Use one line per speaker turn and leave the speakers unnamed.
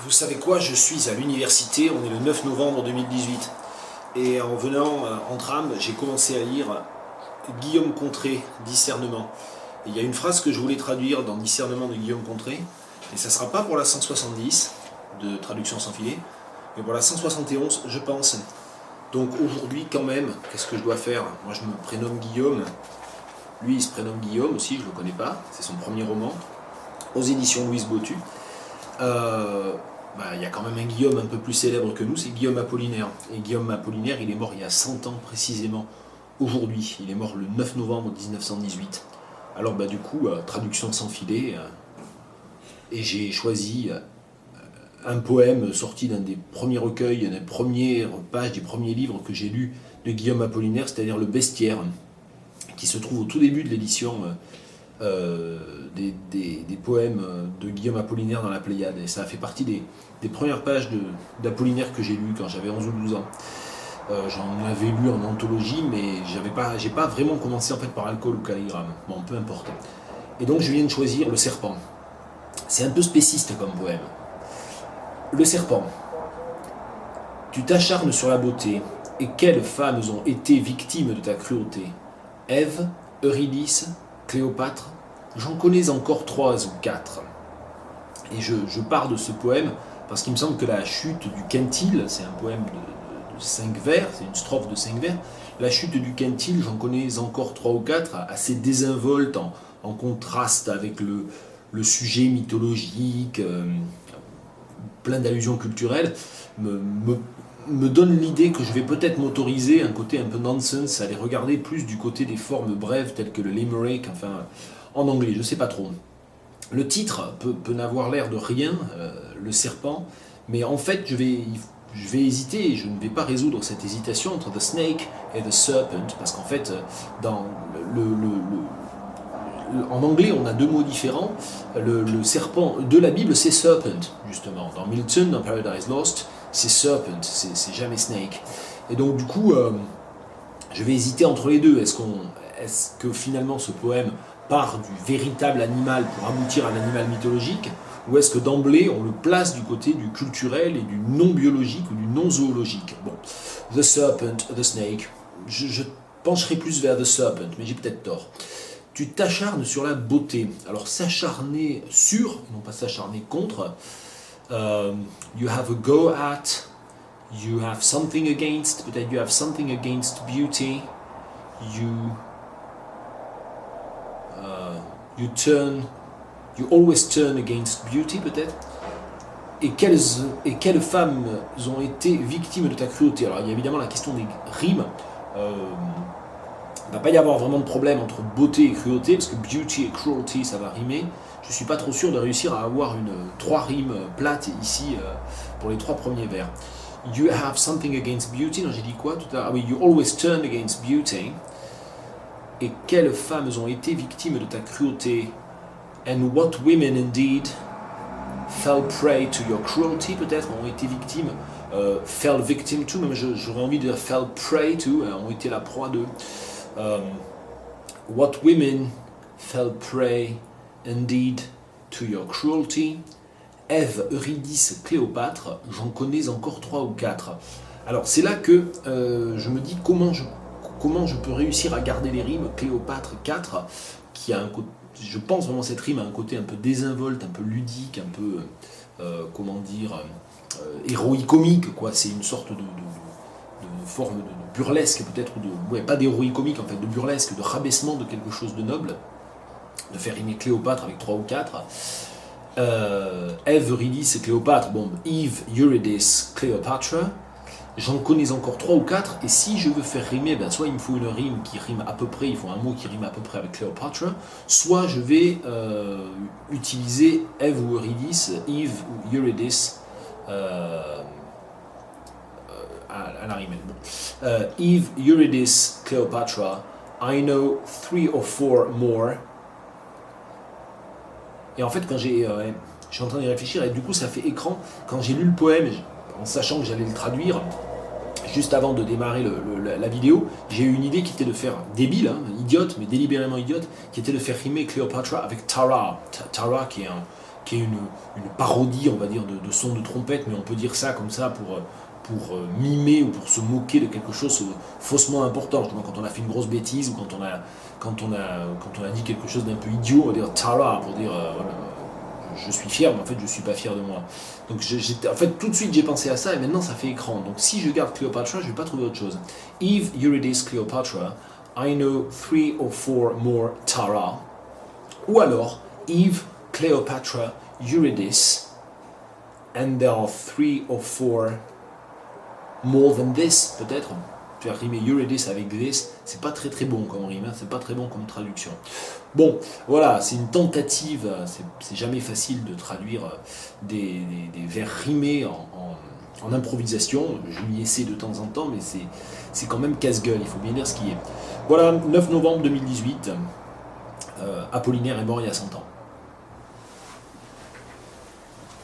Vous savez quoi, je suis à l'université, on est le 9 novembre 2018. Et en venant en tram, j'ai commencé à lire Guillaume Contré, Discernement. Et il y a une phrase que je voulais traduire dans Discernement de Guillaume Contré, et ça ne sera pas pour la 170 de traduction sans filet, mais pour la 171, je pense. Donc aujourd'hui, quand même, qu'est-ce que je dois faire? Moi, je me prénomme Guillaume. Lui, il se prénomme Guillaume aussi, je ne le connais pas. C'est son premier roman, aux éditions Louise Bottu. Il y a quand même un Guillaume un peu plus célèbre que nous, c'est Guillaume Apollinaire. Et Guillaume Apollinaire, il est mort il y a 100 ans précisément, aujourd'hui. Il est mort le 9 novembre 1918. Alors traduction sans filet, et j'ai choisi un poème sorti d'un des premiers recueils, des premières pages, des premiers livres que j'ai lus de Guillaume Apollinaire, c'est-à-dire Le Bestiaire, qui se trouve au tout début de l'édition des poèmes de Guillaume Apollinaire dans la Pléiade. Et ça a fait partie des premières pages d'Apollinaire que j'ai lues quand j'avais 11 ou 12 ans. J'en avais lu en anthologie, mais j'ai pas vraiment commencé en fait par alcool ou calligramme. Bon, peu importe. Et donc je viens de choisir Le Serpent. C'est un peu spéciste comme poème. Le serpent. Tu t'acharnes sur la beauté, et quelles femmes ont été victimes de ta cruauté? Ève, Eurydice, Cléopâtre, j'en connais encore 3 ou 4. Et je pars de ce poème parce qu'il me semble que la chute du Quintil, c'est un poème de 5 vers, c'est une strophe de 5 vers, la chute du Quintil, j'en connais encore 3 ou 4, assez désinvolte, en contraste avec le sujet mythologique, plein d'allusions culturelles, me donne l'idée que je vais peut-être m'autoriser un côté un peu nonsense, à aller regarder plus du côté des formes brèves telles que le limerick, enfin en anglais, je sais pas trop. Le titre peut n'avoir l'air de rien, Le Serpent, mais en fait je vais hésiter, et je ne vais pas résoudre cette hésitation entre The Snake et The Serpent, parce qu'en fait dans en anglais, on a 2 mots différents. Le serpent de la Bible, c'est serpent, justement. Dans Milton, dans Paradise Lost, c'est serpent, c'est jamais snake. Et donc, du coup, je vais hésiter entre les deux. Est-ce que finalement ce poème part du véritable animal pour aboutir à l'animal mythologique, ou est-ce que d'emblée on le place du côté du culturel et du non-biologique ou du non-zoologique? Bon, The Serpent, The Snake, je pencherai plus vers The Serpent, mais j'ai peut-être tort. Tu t'acharnes sur la beauté. Alors s'acharner sur, non pas s'acharner contre. You have a go at, you have something against, peut-être you have something against beauty. You always turn against beauty, peut-être. Et quelles femmes ont été victimes de ta cruauté? Alors il y a évidemment la question des rimes. Il ne va pas y avoir vraiment de problème entre beauté et cruauté, parce que beauty et cruelty, ça va rimer. Je ne suis pas trop sûr de réussir à avoir 3 rimes plates ici pour les 3 premiers vers. You have something against beauty. Non, j'ai dit quoi tout à l'heure? Ah oui, you always turn against beauty. Et quelles femmes ont été victimes de ta cruauté? And what women indeed fell prey to your cruelty, peut-être, ont été victimes. Fell victim to, même j'aurais envie de dire fell prey to, ont été la proie de. What women fell prey indeed to your cruelty. Ève, Eurydice, Cléopâtre, j'en connais encore 3 ou 4. Alors c'est là que je me dis comment je peux réussir à garder les rimes. Cléopâtre 4, qui a un côté, je pense vraiment cette rime a un côté un peu désinvolte, un peu ludique, un peu héroïque-comique, quoi. C'est une sorte de forme de burlesque, peut-être, pas d'héroïque comique, en fait, de burlesque, de rabaissement de quelque chose de noble, de faire rimer Cléopâtre avec 3 ou 4. Ève, Eurydice et Cléopâtre, Eve, Eurydice, Cléopâtre, j'en connais encore 3 ou 4, et si je veux faire rimer, soit il me faut une rime qui rime à peu près, il faut un mot qui rime à peu près avec Cléopâtre, soit je vais utiliser Ève ou Eurydice, Eve ou Eurydice, à la rime. Eve, Eurydice, Cleopatra, I know 3 or 4 more. Et en fait, quand je suis en train d'y réfléchir, et du coup ça fait écran, quand j'ai lu le poème, en sachant que j'allais le traduire, juste avant de démarrer la vidéo, j'ai eu une idée qui était de faire, débile, idiote, mais délibérément idiote, qui était de faire rimer Cléopatra avec Tara. Tara qui est qui est une parodie, on va dire, de son de trompette, mais on peut dire ça comme ça pour mimer ou pour se moquer de quelque chose faussement important. Justement, quand on a fait une grosse bêtise ou quand on a dit quelque chose d'un peu idiot, on va dire Tara pour dire voilà, je suis fier, mais en fait je suis pas fier de moi. Donc en fait tout de suite j'ai pensé à ça et maintenant ça fait écran. Donc si je garde Cléopâtre, je vais pas trouver autre chose. Eve, Eurydice, Cleopatra, I know 3 or 4 more Tara. Ou alors Eve, Cleopatra, Eurydice, and there are 3 or 4 more than this, peut-être. Tu as rimé Eurydice avec this, c'est pas très très bon comme rime, hein, c'est pas très bon comme traduction. Bon, voilà, c'est une tentative, c'est jamais facile de traduire des vers rimés en improvisation. Je m'y essaie de temps en temps, mais c'est quand même casse-gueule, il faut bien dire ce qui est. Voilà, 9 novembre 2018, Apollinaire est mort il y a 100 ans.